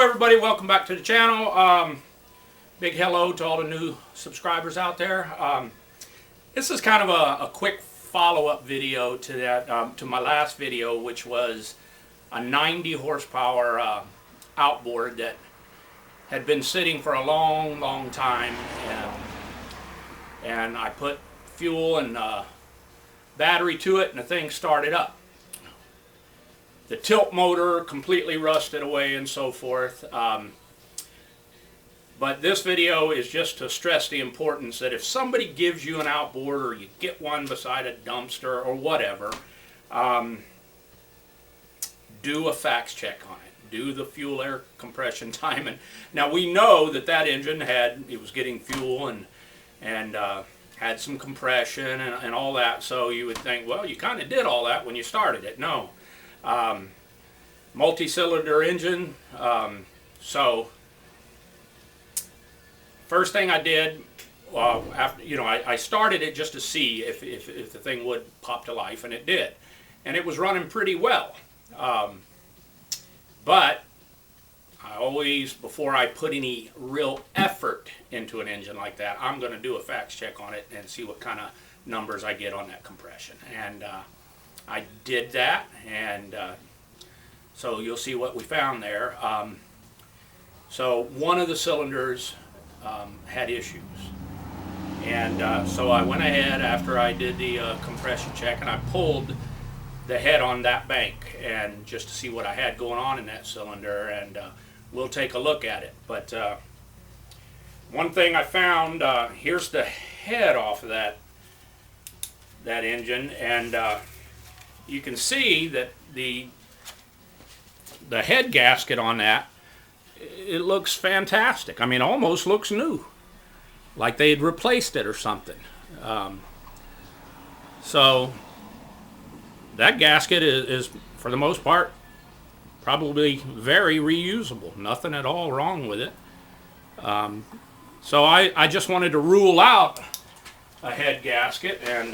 everybody, welcome back to the channel. Big hello to all the new subscribers out there. This is kind of a quick follow-up video to that to my last video, which was a 90 horsepower outboard that had been sitting for a long time, and I put fuel and battery to it and the thing started up. The tilt motor completely rusted away and so forth. But this video is just to stress the importance that if somebody gives you an outboard or you get one beside a dumpster or whatever, do a F.A.C.T.S check on it. Do the fuel air compression time. And now we know that that engine it was getting fuel and had some compression and all that. So you would think, well, you kind of did all that when you started it. No. Multi-cylinder engine. So first thing I did, after I started it just to see if the thing would pop to life, and it did, and it was running pretty well. But I always, before I put any real effort into an engine like that, I'm going to do a F.A.C.T.S check on it and see what kind of numbers I get on that compression. And I did that, and so you'll see what we found there. So one of the cylinders had issues, and so I went ahead after I did the compression check, and I pulled the head on that bank and just to see what I had going on in that cylinder, and we'll take a look at it. But one thing I found, here's the head off of that engine, and you can see that the head gasket on that, it looks fantastic. I mean, almost looks new, like they had replaced it or something. So that gasket is for the most part probably very reusable. Nothing at all wrong with it. So I just wanted to rule out a head gasket, and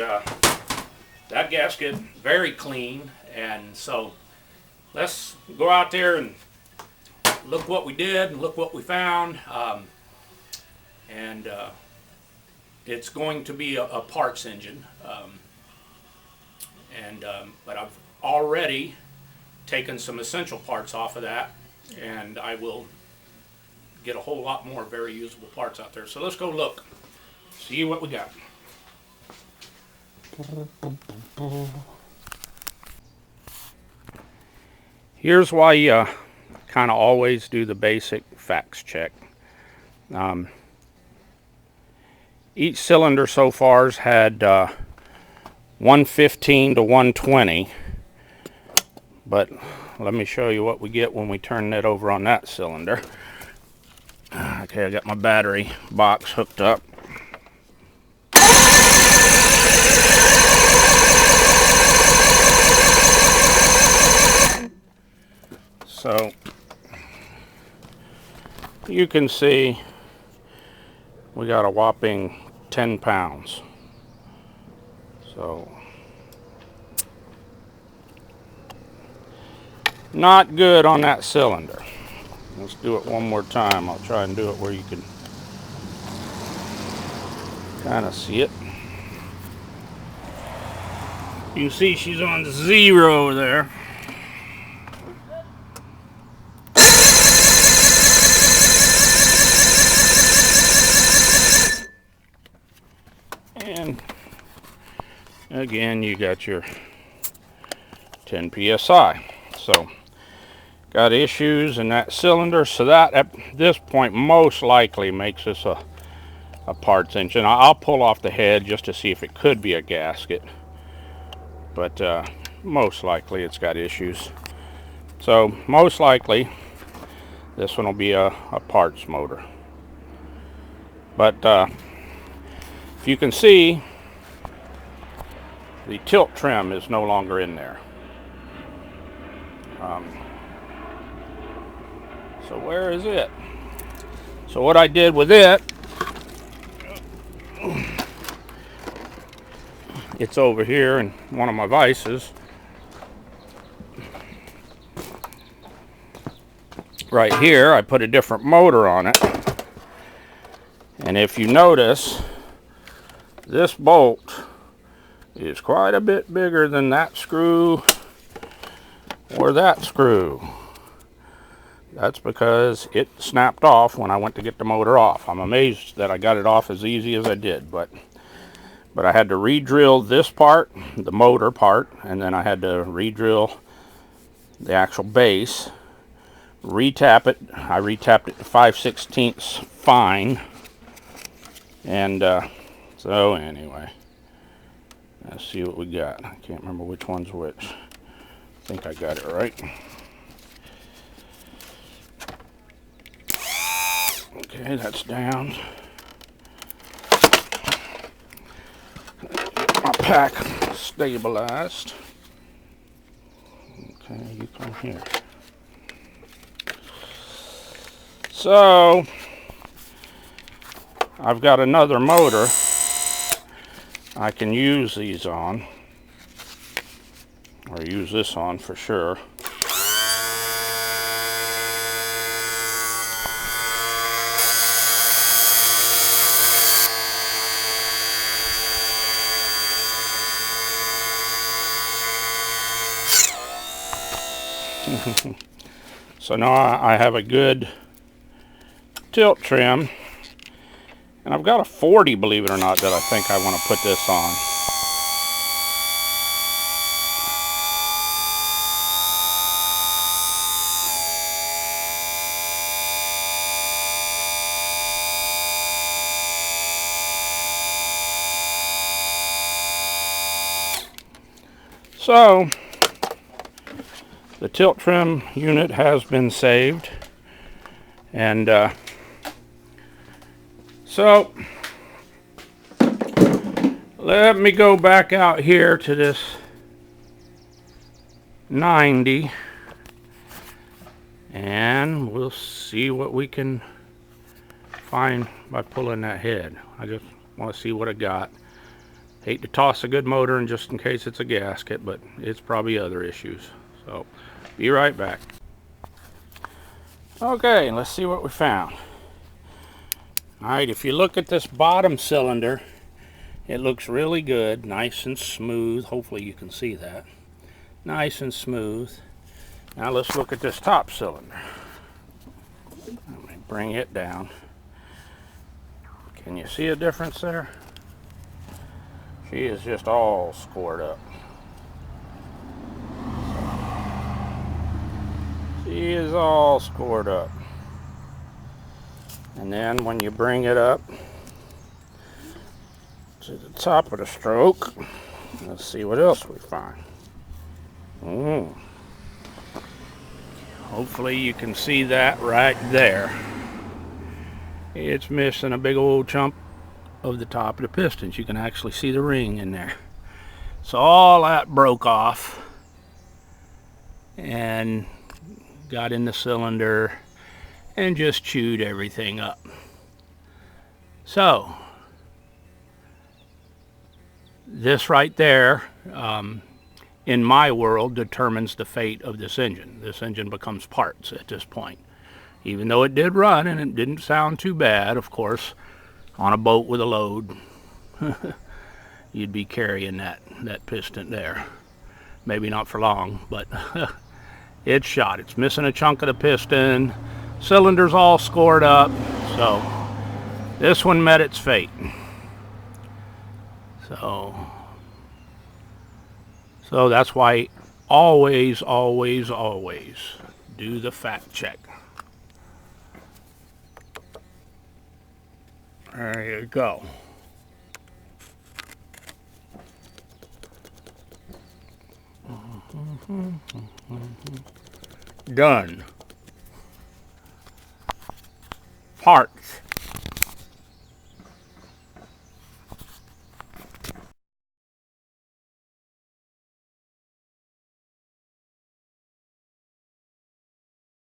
that gasket very clean. And so let's go out there and look what we did and look what we found. It's going to be a parts engine, but I've already taken some essential parts off of that, and I will get a whole lot more very usable parts out there. So let's go look, see what we got. Here's why you kind of always do the basic F.A.C.T.S check. Each cylinder so far has had 115 to 120, but let me show you what we get when we turn that over on that cylinder. Okay, I got my battery box hooked up. So you can see we got a whopping 10 pounds. So not good on that cylinder. Let's do it one more time. I'll try and do it where you can kind of see it. You can see she's on 0 there. And again, you got your 10 psi. So got issues in that cylinder, so that at this point most likely makes this a parts engine. I'll pull off the head just to see if it could be a gasket, but most likely it's got issues. So most likely this one will be a parts motor. But if you can see, the tilt trim is no longer in there. So where is it? So what I did with it, it's over here in one of my vices. right here, I put a different motor on it. And if you notice, this bolt is quite a bit bigger than that screw or that screw. That's because it snapped off when I went to get the motor off. I'm amazed that I got it off as easy as I did, but I had to re-drill this part, the motor part, and then I had to re-drill the actual base, re-tap it. I re-tapped it to 5/16 fine, and so anyway, let's see what we got. I can't remember which one's which. I think I got it right. Okay, that's down. Get my pack stabilized. Okay, you come here. So, I've got another motor I can use these on, or use this on for sure. So now I have a good tilt trim, and I've got a 40, believe it or not, that I think I want to put this on. So the tilt trim unit has been saved, and so let me go back out here to this 90, and we'll see what we can find by pulling that head. I just want to see what I got. Hate to toss a good motor in just in case it's a gasket, but it's probably other issues. So be right back. Okay, let's see what we found. Alright, if you look at this bottom cylinder, it looks really good, nice and smooth. Hopefully you can see that. Nice and smooth. Now let's look at this top cylinder. Let me bring it down. Can you see a difference there? She is just all scored up. She is all scored up. And then when you bring it up to the top of the stroke, let's see what else we find. Hopefully you can see that right there. It's missing a big old chunk of the top of the pistons. You can actually see the ring in there. So all that broke off and got in the cylinder and just chewed everything up. So this right there, in my world, determines the fate of this engine. This engine becomes parts at this point. Even though it did run and it didn't sound too bad, of course, on a boat with a load, you'd be carrying that piston there. Maybe not for long, but it's shot. It's missing a chunk of the piston. Cylinder's all scored up. So this one met its fate. So that's why always do the F.A.C.T check. There you go. Done. Parts.